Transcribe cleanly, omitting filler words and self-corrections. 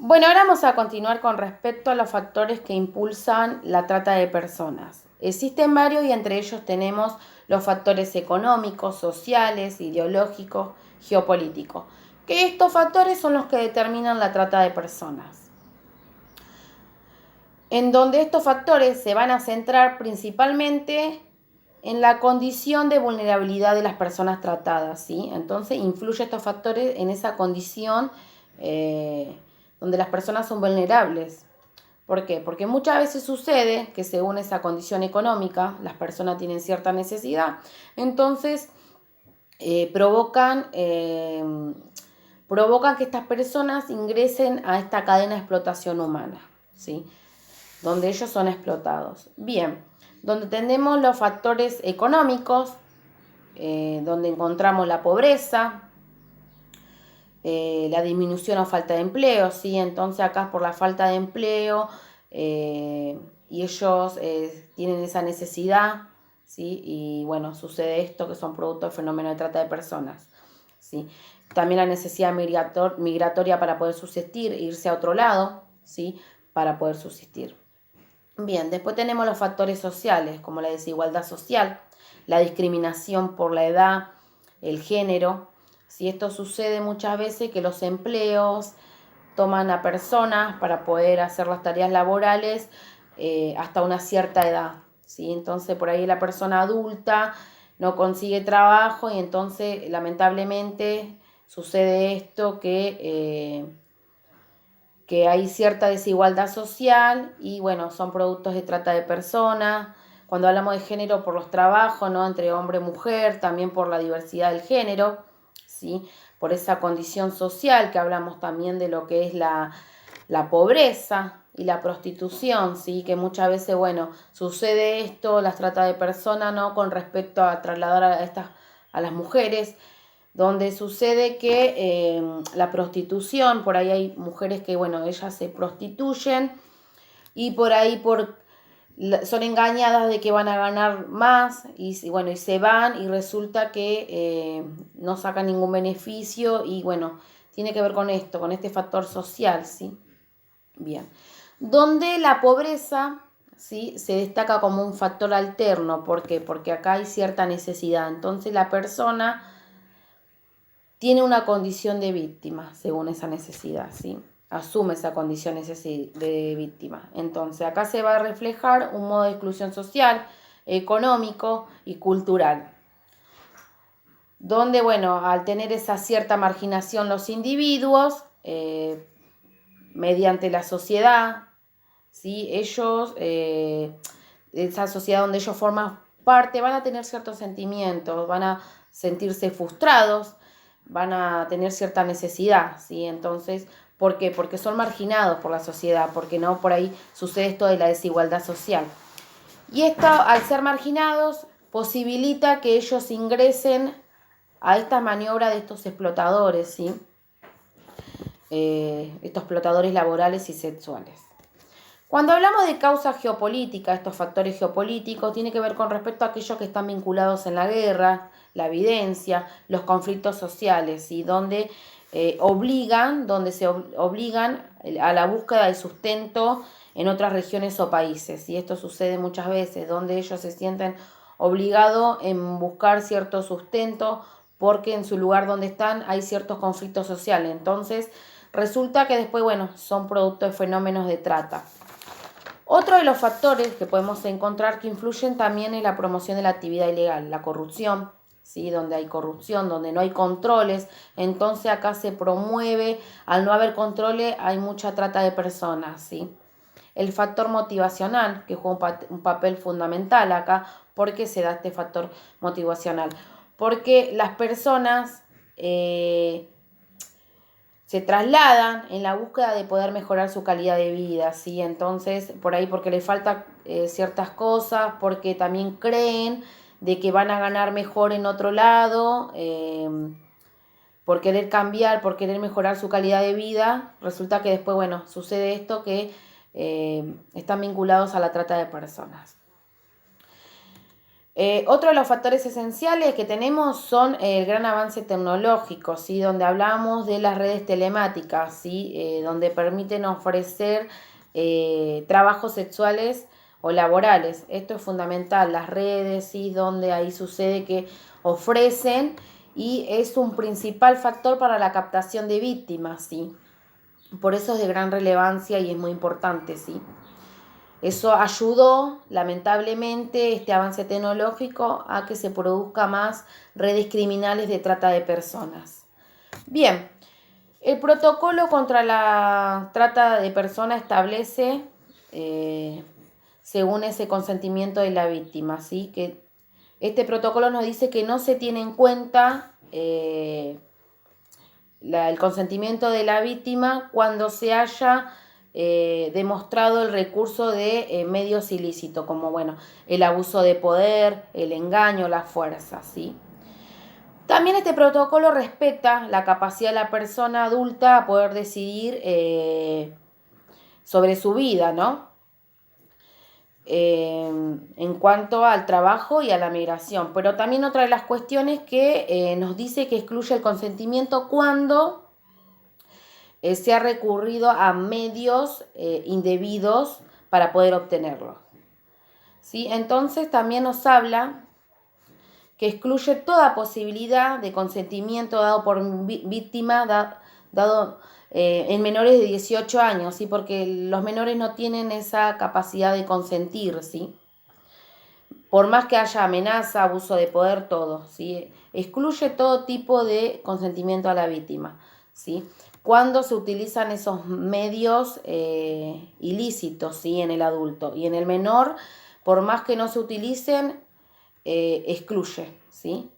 Bueno, ahora vamos a continuar con respecto a los factores que impulsan la trata de personas. Existen varios y entre ellos tenemos los factores económicos, sociales, ideológicos, geopolíticos, que estos factores son los que determinan la trata de personas. En donde estos factores se van a centrar principalmente en la condición de vulnerabilidad de las personas tratadas, ¿sí? Entonces influyen estos factores en esa condición donde las personas son vulnerables. ¿Por qué? Porque muchas veces sucede que según esa condición económica, las personas tienen cierta necesidad, entonces provocan que estas personas ingresen a esta cadena de explotación humana, ¿sí? Donde ellos son explotados. Bien, donde tenemos los factores económicos, donde encontramos la pobreza, la disminución o falta de empleo, ¿sí? Entonces acá por la falta de empleo y ellos tienen esa necesidad, ¿sí? Y bueno, sucede esto que son productos del fenómeno de trata de personas, ¿sí? También la necesidad migratoria para poder subsistir, irse a otro lado, ¿sí? Para poder subsistir. Bien, después tenemos los factores sociales, como la desigualdad social, la discriminación por la edad, el género. Si esto sucede muchas veces que los empleos toman a personas para poder hacer las tareas laborales hasta una cierta edad, ¿sí? Entonces por ahí la persona adulta no consigue trabajo y entonces lamentablemente sucede esto que hay cierta desigualdad social y bueno, son productos de trata de personas. Cuando hablamos de género por los trabajos, ¿no? Entre hombre y mujer, también por la diversidad del género, ¿sí? Por esa condición social que hablamos también de lo que es la pobreza y la prostitución, ¿sí? Que muchas veces, bueno, sucede esto, las trata de personas, ¿no? Con respecto a trasladar a las mujeres, donde sucede que la prostitución, por ahí hay mujeres que, bueno, ellas se prostituyen y por ahí son engañadas de que van a ganar más y bueno, y se van y resulta que no sacan ningún beneficio y bueno, tiene que ver con esto, con este factor social, ¿sí? Bien. Donde la pobreza, ¿sí? Se destaca como un factor alterno, ¿por qué? Porque acá hay cierta necesidad, entonces la persona tiene una condición de víctima según esa necesidad, ¿sí? Asume esa condición de víctima. Entonces acá se va a reflejar un modo de exclusión social, económico y cultural. Donde, bueno, al tener esa cierta marginación los individuos, mediante la sociedad, ¿sí? Ellos, esa sociedad donde ellos forman parte, van a tener ciertos sentimientos, van a sentirse frustrados, van a tener cierta necesidad, ¿sí? Entonces, ¿por qué? Porque son marginados por la sociedad, porque no por ahí sucede esto de la desigualdad social. Y esto, al ser marginados, posibilita que ellos ingresen a esta maniobra de estos explotadores, ¿sí? Estos explotadores laborales y sexuales. Cuando hablamos de causas geopolíticas, estos factores geopolíticos, tiene que ver con respecto a aquellos que están vinculados en la guerra, la evidencia, los conflictos sociales, y donde donde se obligan a la búsqueda de sustento en otras regiones o países. Y esto sucede muchas veces, donde ellos se sienten obligados en buscar cierto sustento porque en su lugar donde están hay ciertos conflictos sociales. Entonces, resulta que después, bueno, son producto de fenómenos de trata. Otro de los factores que podemos encontrar que influyen también es la promoción de la actividad ilegal, la corrupción, ¿sí? Donde hay corrupción, donde no hay controles, entonces acá se promueve, al no haber controles hay mucha trata de personas, ¿sí? El factor motivacional, que juega un papel fundamental acá. ¿Por qué se da este factor motivacional? Porque las personas se trasladan en la búsqueda de poder mejorar su calidad de vida, ¿sí? Entonces, por ahí porque les faltan ciertas cosas, porque también creen de que van a ganar mejor en otro lado, por querer cambiar, por querer mejorar su calidad de vida, resulta que después, bueno, sucede esto que están vinculados a la trata de personas. Otro de los factores esenciales que tenemos son el gran avance tecnológico, ¿sí? Donde hablamos de las redes telemáticas, ¿sí? Donde permiten ofrecer trabajos sexuales o laborales. Esto es fundamental, las redes, ¿sí? Donde ahí sucede que ofrecen y es un principal factor para la captación de víctimas, ¿sí? Por eso es de gran relevancia y es muy importante, ¿sí? Eso ayudó, lamentablemente, este avance tecnológico a que se produzca más redes criminales de trata de personas. Bien, el protocolo contra la trata de personas establece, según ese consentimiento de la víctima, ¿sí? Que este protocolo nos dice que no se tiene en cuenta el consentimiento de la víctima cuando se haya demostrado el recurso de medios ilícitos, como bueno, el abuso de poder, el engaño, la fuerza, ¿sí? También este protocolo respeta la capacidad de la persona adulta a poder decidir sobre su vida, ¿no? En cuanto al trabajo y a la migración. Pero también otra de las cuestiones que nos dice que excluye el consentimiento cuando se ha recurrido a medios indebidos para poder obtenerlo, ¿sí? Entonces también nos habla que excluye toda posibilidad de consentimiento dado por víctima, dado en menores de 18 años, ¿sí? Porque los menores no tienen esa capacidad de consentir, ¿sí? Por más que haya amenaza, abuso de poder, todo, ¿sí? Excluye todo tipo de consentimiento a la víctima, ¿sí? Cuando se utilizan esos medios ilícitos, ¿sí? En el adulto. Y en el menor, por más que no se utilicen, excluye, ¿sí?